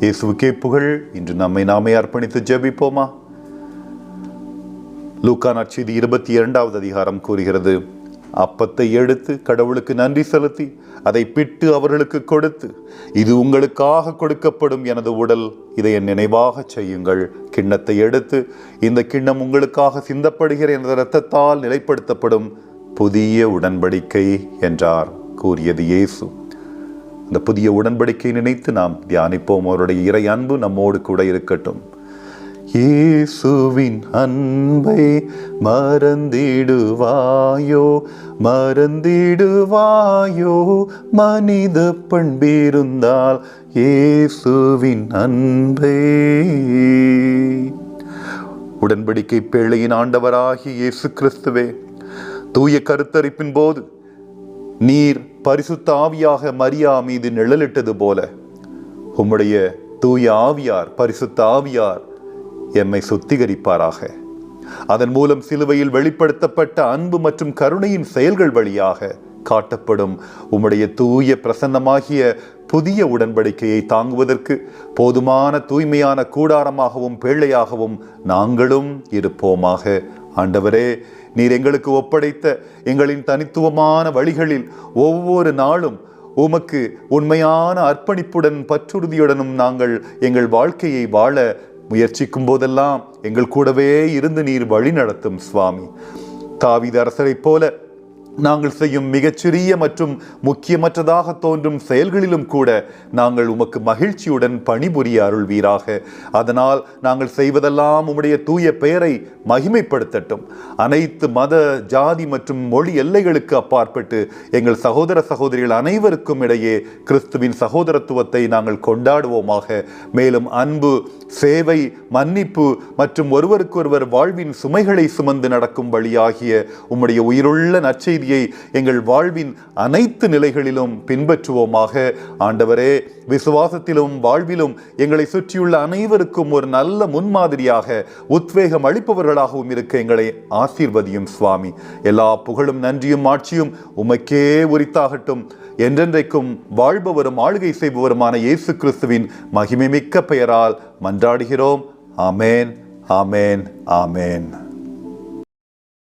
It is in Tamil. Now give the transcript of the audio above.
இயேசுவுக்கே புகழ். இன்று நம்மை நாமே அர்ப்பணித்து ஜெபிப்போமா? லூக்கா நற்செய்தி 22வது அதிகாரம் கூறுகிறது, அப்பத்தை எடுத்து கடவுளுக்கு நன்றி செலுத்தி அதை பிட்டு அவர்களுக்கு கொடுத்து, இது உங்களுக்காக கொடுக்கப்படும் எனது உடல், இதை என் நினைவாக செய்யுங்கள். கிண்ணத்தை எடுத்து, இந்த கிண்ணம் உங்களுக்காக சிந்தப்படுகிற எனது இரத்தத்தால் நிலைப்படுத்தப்படும் புதிய உடன்படிக்கை என்றார் கூறியது இயேசு. அந்த புதிய உடன்படிக்கை நினைத்து நாம் தியானிப்போம். அவருடைய இறை அன்பு நம்மோடு கூட இருக்கட்டும். இயேசுவின் அன்பை மறந்திடுவாயோ, மறந்திடுவாயோ, மனித பண்பிருந்தால் இயேசுவின் அன்பை. உடன்படிக்கை பேழையின் ஆண்டவராகிய இயேசு கிறிஸ்துவே, தூய கருத்தரிப்பின் போது நீர் பரிசுத்த ஆவியாக மரியா மீது நிழலிட்டது போல உம்முடைய தூய ஆவியார், பரிசுத்த ஆவியார் எம்மை சுத்திகரிப்பாராக. அதன் மூலம் சிலுவையில் வெளிப்படுத்தப்பட்ட அன்பு மற்றும் கருணையின் செயல்கள் வழியாக காட்டப்படும் உம்முடைய தூய பிரசன்னமாகிய புதிய உடன்படிக்கையை தாங்குவதற்கு போதுமான தூய்மையான கூடாரமாகவும் பேழையாகவும் நாங்களும் இருப்போமாக. ஆண்டவரே, நீர் எங்களுக்கு ஒப்படைத்த எங்களின் தனித்துவமான வழிகளில் ஒவ்வொரு நாளும் உமக்கு உண்மையான அர்ப்பணிப்புடன் பற்றுறுதியுடனும் நாங்கள் எங்கள் வாழ்க்கையை வாழ முயற்சிக்கும் போதெல்லாம் எங்கள் கூடவே இருந்து நீர் வழி நடத்தும் சுவாமி. தாவீது அரசரைப் போல நாங்கள் செய்யும் மிகச்சிறிய மற்றும் முக்கியமற்றதாக தோன்றும் செயல்களிலும் கூட நாங்கள் உமக்கு மகிழ்ச்சியுடன் பணிபுரிய அருள்வீராக. அதனால் நாங்கள் செய்வதெல்லாம் உம்முடைய தூய பெயரை மகிமைப்படுத்தட்டும். அனைத்து மத, ஜாதி மற்றும் மொழி எல்லைகளுக்கு அப்பாற்பட்டு எங்கள் சகோதர சகோதரிகள் அனைவருக்கும் இடையே கிறிஸ்துவின் சகோதரத்துவத்தை நாங்கள் கொண்டாடுவோமாக. மேலும் அன்பு, சேவை, மன்னிப்பு மற்றும் ஒருவருக்கொருவர் வாழ்வின் சுமைகளை சுமந்து நடக்கும் வழியாகிய உம்முடைய உயிருள்ள நற்செய்தியை எங்கள் வாழ்வின் அனைத்து நிலைகளிலும் பின்பற்றுவோமாக. ஆண்டவரே, விசுவாசத்திலும் வாழ்விலும் எங்களை சுற்றியுள்ள அனைவருக்கும் ஒரு நல்ல முன்மாதிரியாக, உத்வேகம் அளிப்பவர்களாகவும் இருக்க எங்களை ஆசீர்வதியும் சுவாமி. எல்லா புகழும் நன்றியும் ஆட்சியும் உமக்கே உரித்தாகட்டும். என்றென்றைக்கும் வாழ்பவரும் ஆளுகை செய்பவருமான இயேசு கிறிஸ்துவின் மகிமைமிக்க பெயரால் மன்றாடுகிறோம். ஆமேன், ஆமேன், ஆமேன்.